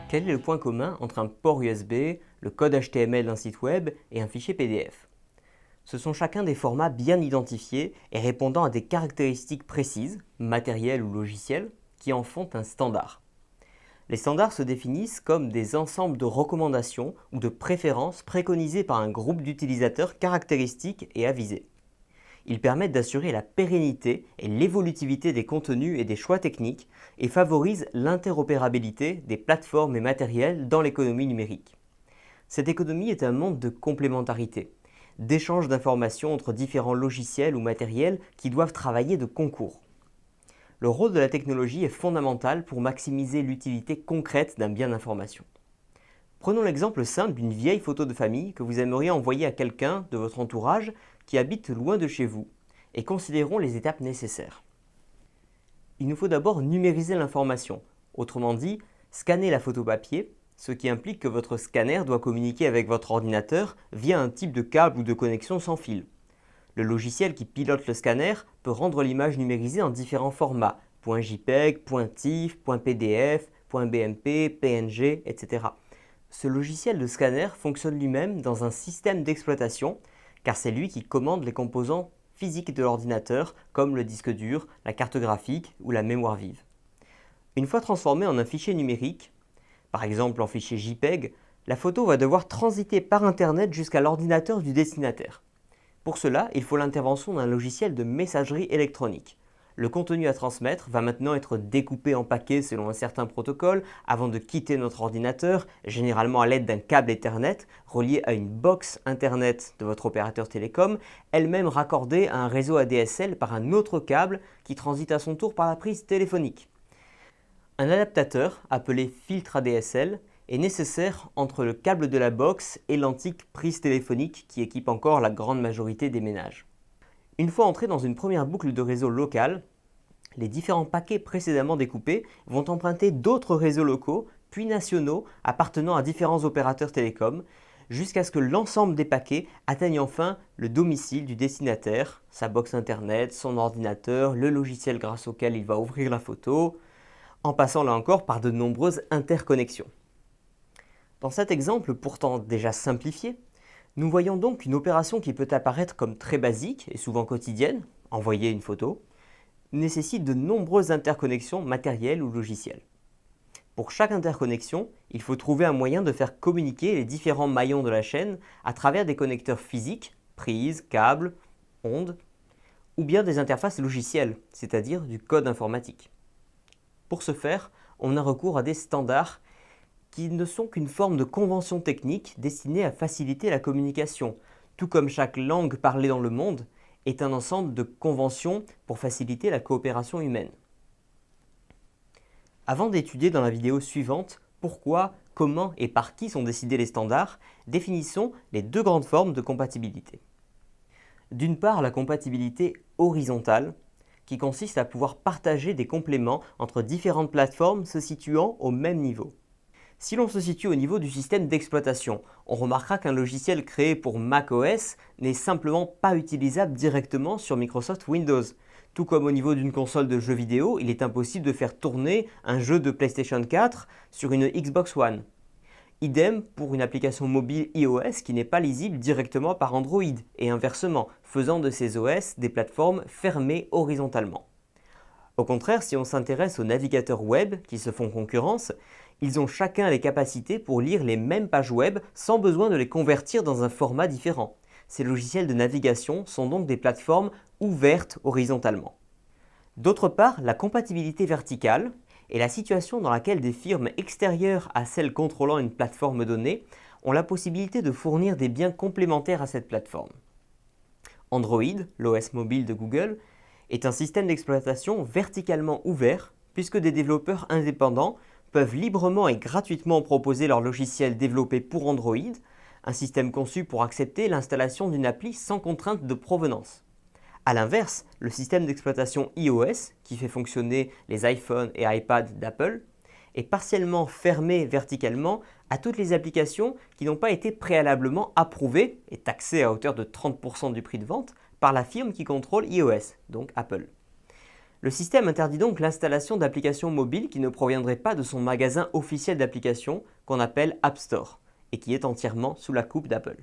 Quel est le point commun entre un port USB, le code HTML d'un site web et un fichier PDF? Ce sont chacun des formats bien identifiés et répondant à des caractéristiques précises, matérielles ou logicielles, qui en font un standard. Les standards se définissent comme des ensembles de recommandations ou de préférences préconisées par un groupe d'utilisateurs caractéristiques et avisés. Ils permettent d'assurer la pérennité et l'évolutivité des contenus et des choix techniques et favorisent l'interopérabilité des plateformes et matériels dans l'économie numérique. Cette économie est un monde de complémentarité, d'échange d'informations entre différents logiciels ou matériels qui doivent travailler de concours. Le rôle de la technologie est fondamental pour maximiser l'utilité concrète d'un bien d'information. Prenons l'exemple simple d'une vieille photo de famille que vous aimeriez envoyer à quelqu'un de votre entourage qui habite loin de chez vous, et considérons les étapes nécessaires. Il nous faut d'abord numériser l'information, autrement dit, scanner la photo papier, ce qui implique que votre scanner doit communiquer avec votre ordinateur via un type de câble ou de connexion sans fil. Le logiciel qui pilote le scanner peut rendre l'image numérisée en différents formats, .jpeg, .tif, .pdf, .bmp, PNG, etc. Ce logiciel de scanner fonctionne lui-même dans un système d'exploitation, car c'est lui qui commande les composants physiques de l'ordinateur, comme le disque dur, la carte graphique ou la mémoire vive. Une fois transformée en un fichier numérique, par exemple en fichier JPEG, la photo va devoir transiter par Internet jusqu'à l'ordinateur du destinataire. Pour cela, il faut l'intervention d'un logiciel de messagerie électronique. Le contenu à transmettre va maintenant être découpé en paquets selon un certain protocole avant de quitter notre ordinateur, généralement à l'aide d'un câble Ethernet relié à une box Internet de votre opérateur télécom, elle-même raccordée à un réseau ADSL par un autre câble qui transite à son tour par la prise téléphonique. Un adaptateur, appelé filtre ADSL, est nécessaire entre le câble de la box et l'antique prise téléphonique qui équipe encore la grande majorité des ménages. Une fois entrés dans une première boucle de réseau local, les différents paquets précédemment découpés vont emprunter d'autres réseaux locaux, puis nationaux, appartenant à différents opérateurs télécoms, jusqu'à ce que l'ensemble des paquets atteigne enfin le domicile du destinataire, sa box internet, son ordinateur, le logiciel grâce auquel il va ouvrir la photo, en passant là encore par de nombreuses interconnexions. Dans cet exemple pourtant déjà simplifié, nous voyons donc une opération qui peut apparaître comme très basique et souvent quotidienne, envoyer une photo, nécessite de nombreuses interconnexions matérielles ou logicielles. Pour chaque interconnexion, il faut trouver un moyen de faire communiquer les différents maillons de la chaîne à travers des connecteurs physiques, prises, câbles, ondes, ou bien des interfaces logicielles, c'est-à-dire du code informatique. Pour ce faire, on a recours à des standards qui ne sont qu'une forme de convention technique destinée à faciliter la communication, tout comme chaque langue parlée dans le monde est un ensemble de conventions pour faciliter la coopération humaine. Avant d'étudier dans la vidéo suivante pourquoi, comment et par qui sont décidés les standards, définissons les deux grandes formes de compatibilité. D'une part, la compatibilité horizontale, qui consiste à pouvoir partager des compléments entre différentes plateformes se situant au même niveau. Si l'on se situe au niveau du système d'exploitation, on remarquera qu'un logiciel créé pour macOS n'est simplement pas utilisable directement sur Microsoft Windows. Tout comme au niveau d'une console de jeux vidéo, il est impossible de faire tourner un jeu de PlayStation 4 sur une Xbox One. Idem pour une application mobile iOS qui n'est pas lisible directement par Android et inversement, faisant de ces OS des plateformes fermées horizontalement. Au contraire, si on s'intéresse aux navigateurs web qui se font concurrence, ils ont chacun les capacités pour lire les mêmes pages web sans besoin de les convertir dans un format différent. Ces logiciels de navigation sont donc des plateformes ouvertes horizontalement. D'autre part, la compatibilité verticale est la situation dans laquelle des firmes extérieures à celles contrôlant une plateforme donnée ont la possibilité de fournir des biens complémentaires à cette plateforme. Android, l'OS mobile de Google, est un système d'exploitation verticalement ouvert puisque des développeurs indépendants peuvent librement et gratuitement proposer leur logiciel développé pour Android, un système conçu pour accepter l'installation d'une appli sans contrainte de provenance. A l'inverse, le système d'exploitation iOS, qui fait fonctionner les iPhones et iPads d'Apple, est partiellement fermé verticalement à toutes les applications qui n'ont pas été préalablement approuvées et taxées à hauteur de 30% du prix de vente par la firme qui contrôle iOS, donc Apple. Le système interdit donc l'installation d'applications mobiles qui ne proviendraient pas de son magasin officiel d'applications qu'on appelle App Store et qui est entièrement sous la coupe d'Apple.